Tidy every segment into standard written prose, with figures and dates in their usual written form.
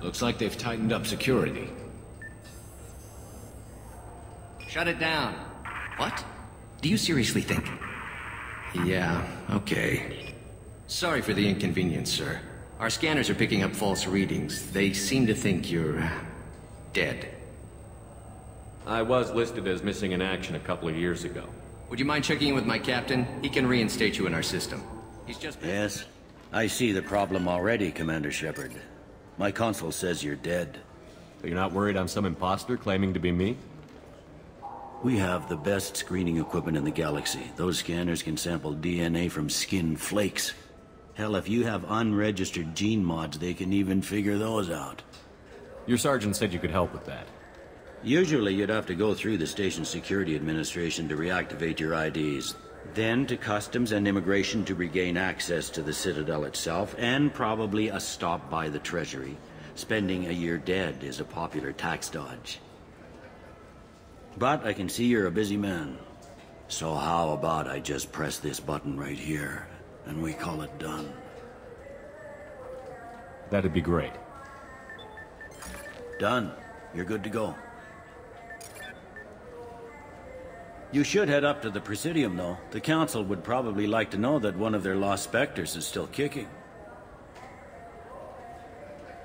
Looks like they've tightened up security. Shut it down. What? Do you seriously think? Yeah, okay. Sorry for the inconvenience, sir. Our scanners are picking up false readings. They seem to think you're... dead. I was listed as missing in action a couple of years ago. Would you mind checking in with my captain? He can reinstate you in our system. He's just... Yes? I see the problem already, Commander Shepard. My console says you're dead. So you're not worried I'm some imposter claiming to be me? We have the best screening equipment in the galaxy. Those scanners can sample DNA from skin flakes. Hell, if you have unregistered gene mods, they can even figure those out. Your sergeant said you could help with that. Usually you'd have to go through the station security administration to reactivate your IDs. Then to customs and immigration to regain access to the Citadel itself, and probably a stop by the Treasury. Spending a year dead is a popular tax dodge. But I can see you're a busy man. So how about I just press this button right here, and we call it done? That'd be great. Done. You're good to go. You should head up to the Presidium, though. The Council would probably like to know that one of their lost Spectres is still kicking.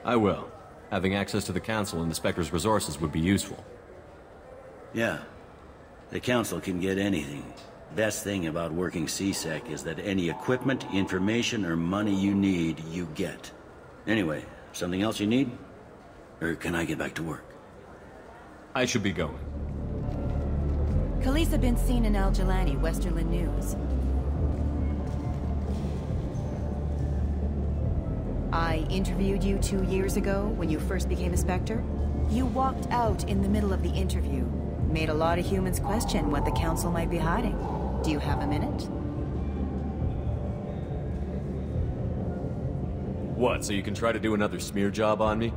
I will. Having access to the Council and the Spectre's resources would be useful. Yeah. The Council can get anything. Best thing about working CSEC is that any equipment, information, or money you need, you get. Anyway, something else you need? Or can I get back to work? I should be going. Khaleesa been seen in Al Jalani, Westerland News. I interviewed you 2 years ago when you first became a Spectre. You walked out in the middle of the interview. Made a lot of humans question what the Council might be hiding. Do you have a minute? What, so you can try to do another smear job on me?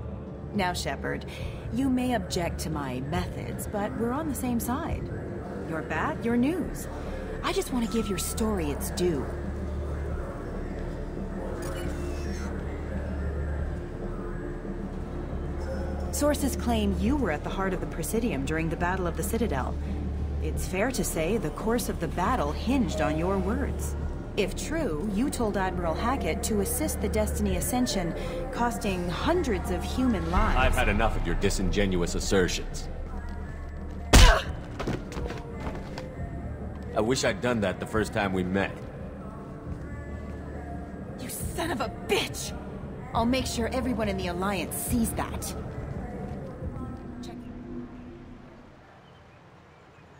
Now, Shepard, you may object to my methods, but we're on the same side. You're bad, you're news. I just want to give your story its due. Sources claim you were at the heart of the Presidium during the Battle of the Citadel. It's fair to say the course of the battle hinged on your words. If true, you told Admiral Hackett to assist the Destiny Ascension, costing hundreds of human lives. I've had enough of your disingenuous assertions. I wish I'd done that the first time we met. You son of a bitch! I'll make sure everyone in the Alliance sees that.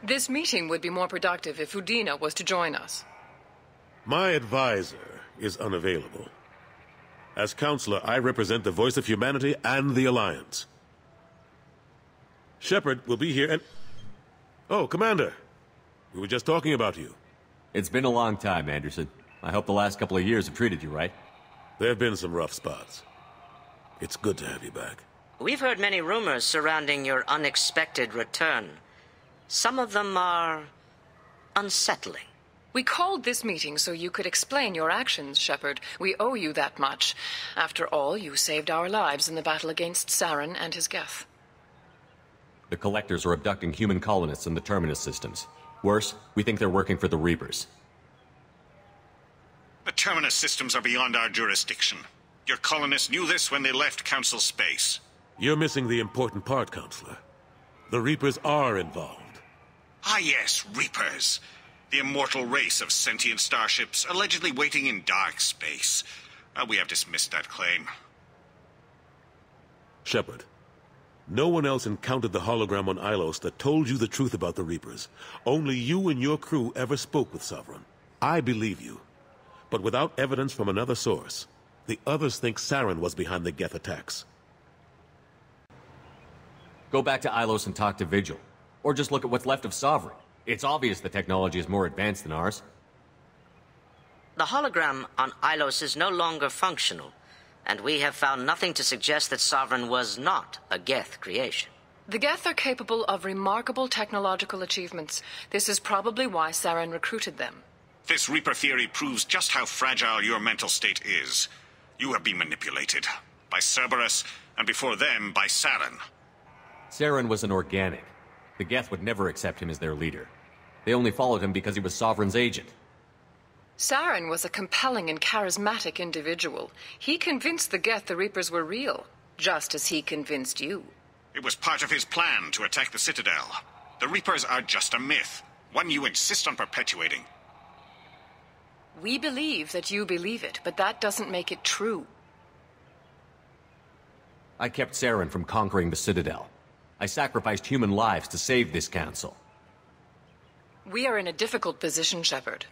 This meeting would be more productive if Udina was to join us. My advisor is unavailable. As Counselor, I represent the voice of humanity and the Alliance. Shepard will be here and... Oh, Commander! We were just talking about you. It's been a long time, Anderson. I hope the last couple of years have treated you right. There have been some rough spots. It's good to have you back. We've heard many rumors surrounding your unexpected return. Some of them are... unsettling. We called this meeting so you could explain your actions, Shepard. We owe you that much. After all, you saved our lives in the battle against Saren and his Geth. The Collectors are abducting human colonists in the Terminus systems. Worse, we think they're working for the Reapers. The Terminus systems are beyond our jurisdiction. Your colonists knew this when they left Council space. You're missing the important part, Counselor. The Reapers are involved. Ah yes, Reapers. The immortal race of sentient starships allegedly waiting in dark space. We have dismissed that claim. Shepard, no one else encountered the hologram on Ilos that told you the truth about the Reapers. Only you and your crew ever spoke with Sovereign. I believe you. But without evidence from another source, the others think Saren was behind the Geth attacks. Go back to Ilos and talk to Vigil. Or just look at what's left of Sovereign. It's obvious the technology is more advanced than ours. The hologram on Ilos is no longer functional, and we have found nothing to suggest that Sovereign was not a Geth creation. The Geth are capable of remarkable technological achievements. This is probably why Saren recruited them. This Reaper theory proves just how fragile your mental state is. You have been manipulated by Cerberus and before them by Saren. Saren was an organic. The Geth would never accept him as their leader. They only followed him because he was Sovereign's agent. Saren was a compelling and charismatic individual. He convinced the Geth the Reapers were real, just as he convinced you. It was part of his plan to attack the Citadel. The Reapers are just a myth, one you insist on perpetuating. We believe that you believe it, but that doesn't make it true. I kept Saren from conquering the Citadel. I sacrificed human lives to save this council. We are in a difficult position, Shepard.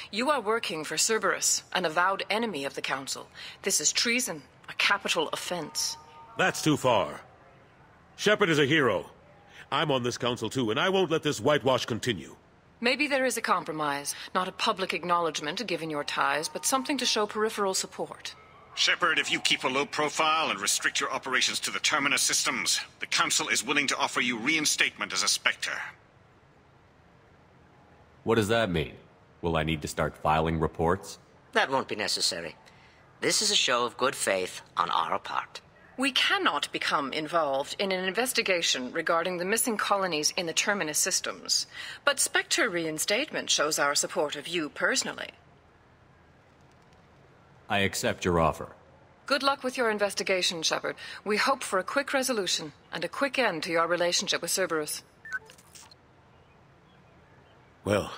You are working for Cerberus, an avowed enemy of the Council. This is treason, a capital offense. That's too far. Shepard is a hero. I'm on this council too, and I won't let this whitewash continue. Maybe there is a compromise. Not a public acknowledgement given your ties, but something to show peripheral support. Shepard, if you keep a low profile and restrict your operations to the Terminus systems, the Council is willing to offer you reinstatement as a Spectre. What does that mean? Will I need to start filing reports? That won't be necessary. This is a show of good faith on our part. We cannot become involved in an investigation regarding the missing colonies in the Terminus systems, but Spectre reinstatement shows our support of you personally. I accept your offer. Good luck with your investigation, Shepard. We hope for a quick resolution and a quick end to your relationship with Cerberus. Well,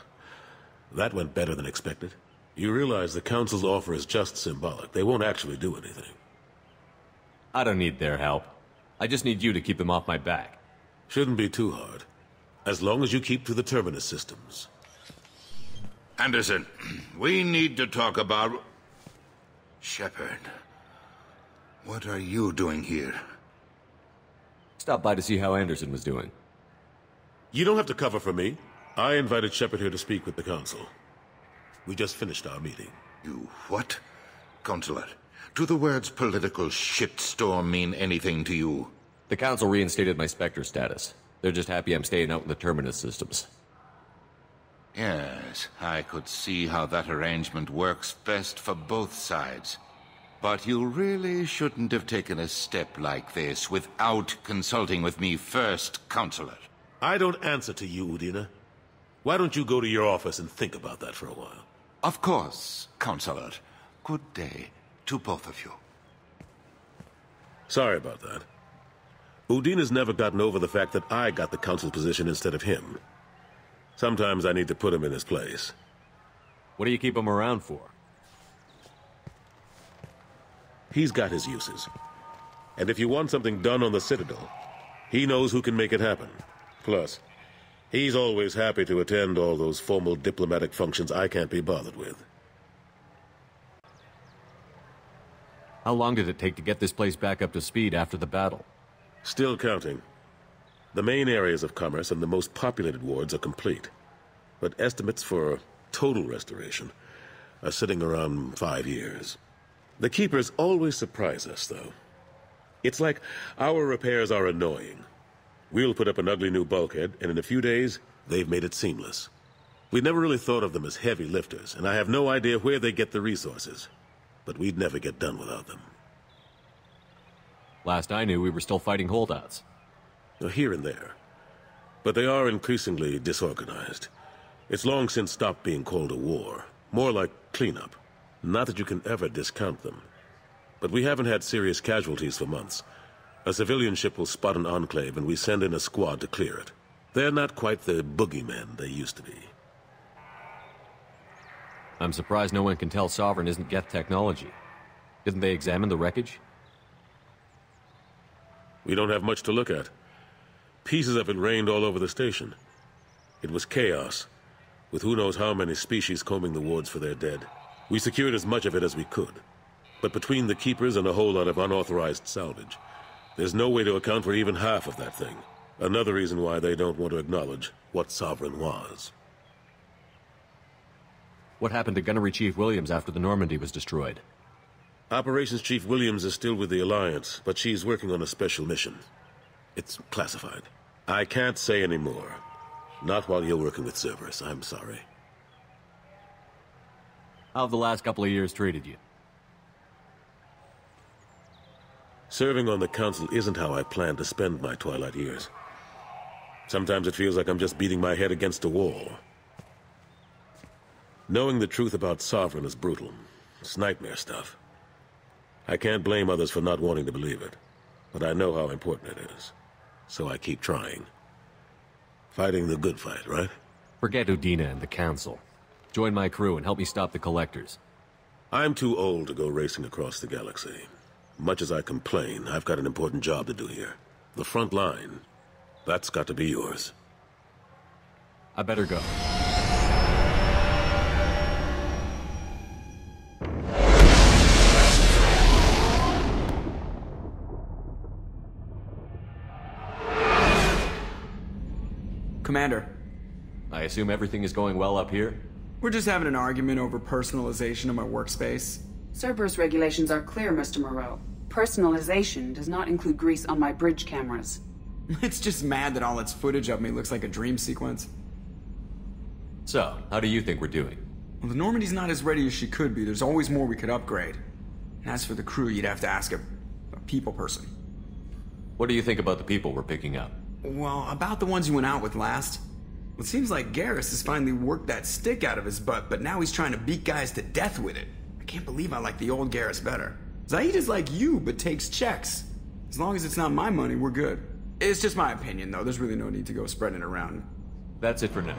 that went better than expected. You realize the Council's offer is just symbolic. They won't actually do anything. I don't need their help. I just need you to keep them off my back. Shouldn't be too hard. As long as you keep to the Terminus systems. Anderson, we need to talk about... Shepard, what are you doing here? Stop by to see how Anderson was doing. You don't have to cover for me. I invited Shepard here to speak with the Council. We just finished our meeting. You what? Consular, do the words political shitstorm mean anything to you? The Council reinstated my Spectre status. They're just happy I'm staying out in the Terminus systems. Yes, I could see how that arrangement works best for both sides. But you really shouldn't have taken a step like this without consulting with me first, Consular. I don't answer to you, Udina. Why don't you go to your office and think about that for a while? Of course, Consular. Good day to both of you. Sorry about that. Udina's never gotten over the fact that I got the Council's position instead of him. Sometimes I need to put him in his place. What do you keep him around for? He's got his uses. And if you want something done on the Citadel, he knows who can make it happen. Plus, he's always happy to attend all those formal diplomatic functions I can't be bothered with. How long did it take to get this place back up to speed after the battle? Still counting. The main areas of commerce and the most populated wards are complete. But estimates for total restoration are sitting around 5 years. The Keepers always surprise us, though. It's like our repairs are annoying. We'll put up an ugly new bulkhead, and in a few days, they've made it seamless. We never really thought of them as heavy lifters, and I have no idea where they get the resources. But we'd never get done without them. Last I knew, we were still fighting holdouts. Here and there. But they are increasingly disorganized. It's long since stopped being called a war. More like cleanup. Not that you can ever discount them. But we haven't had serious casualties for months. A civilian ship will spot an enclave and we send in a squad to clear it. They're not quite the boogeymen they used to be. I'm surprised no one can tell Sovereign isn't Geth technology. Didn't they examine the wreckage? We don't have much to look at. Pieces of it rained all over the station. It was chaos, with who knows how many species combing the wards for their dead. We secured as much of it as we could. But between the Keepers and a whole lot of unauthorized salvage, there's no way to account for even half of that thing. Another reason why they don't want to acknowledge what Sovereign was. What happened to Gunnery Chief Williams after the Normandy was destroyed? Operations Chief Williams is still with the Alliance, but she's working on a special mission. It's classified. I can't say any more. Not while you're working with Cerberus, I'm sorry. How have the last couple of years treated you? Serving on the council isn't how I plan to spend my twilight years. Sometimes it feels like I'm just beating my head against a wall. Knowing the truth about Sovereign is brutal. It's nightmare stuff. I can't blame others for not wanting to believe it, but I know how important it is. So I keep trying. Fighting the good fight, right? Forget Udina and the Council. Join my crew and help me stop the Collectors. I'm too old to go racing across the galaxy. Much as I complain, I've got an important job to do here. The front line. That's got to be yours. I better go. Commander. I assume everything is going well up here? We're just having an argument over personalization of my workspace. Cerberus regulations are clear, Mr. Moreau. Personalization does not include grease on my bridge cameras. It's just mad that all its footage of me looks like a dream sequence. So, how do you think we're doing? Well, the Normandy's not as ready as she could be. There's always more we could upgrade. And as for the crew, you'd have to ask a people person. What do you think about the people we're picking up? Well, about the ones you went out with last. Well, it seems like Garrus has finally worked that stick out of his butt, but now he's trying to beat guys to death with it. I can't believe I like the old Garrus better. Zaid is like you, but takes checks. As long as it's not my money, we're good. It's just my opinion, though. There's really no need to go spreading it around. That's it for now.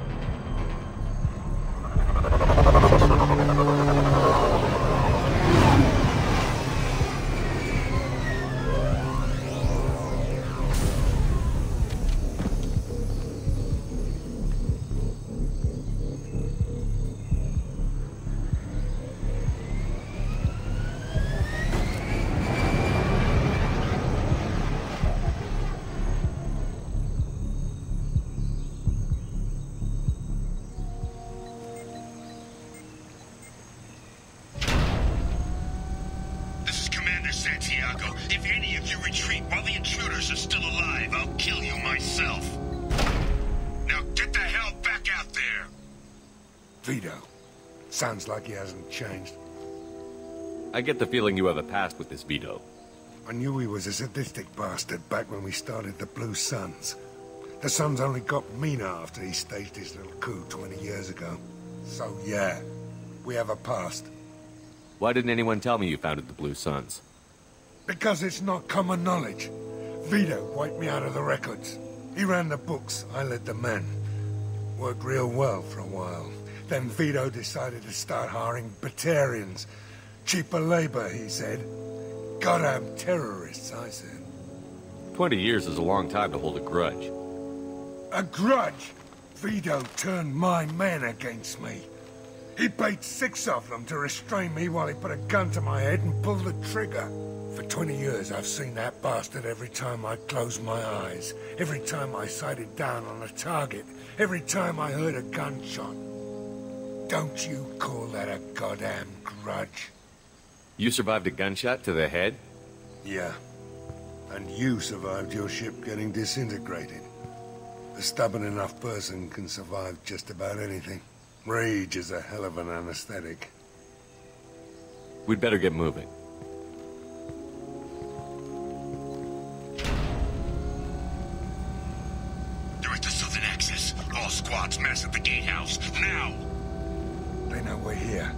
If any of you retreat while the intruders are still alive, I'll kill you myself. Now get the hell back out there! Vito. Sounds like he hasn't changed. I get the feeling you have a past with this Vito. I knew he was a sadistic bastard back when we started the Blue Suns. The Suns only got meaner after he staged his little coup 20 years ago. So yeah, we have a past. Why didn't anyone tell me you founded the Blue Suns? Because it's not common knowledge. Vito wiped me out of the records. He ran the books, I led the men. Worked real well for a while. Then Vito decided to start hiring Batarians. Cheaper labor, he said. Goddamn terrorists, I said. 20 years is a long time to hold a grudge. A grudge? Vito turned my men against me. He paid 6 of them to restrain me while he put a gun to my head and pulled the trigger. For 20 years, I've seen that bastard every time I closed my eyes. Every time I sighted down on a target. Every time I heard a gunshot. Don't you call that a goddamn grudge? You survived a gunshot to the head? Yeah. And you survived your ship getting disintegrated. A stubborn enough person can survive just about anything. Rage is a hell of an anesthetic. We'd better get moving. They're at the southern axis. All squads mass at the gatehouse. Now! They know we're here.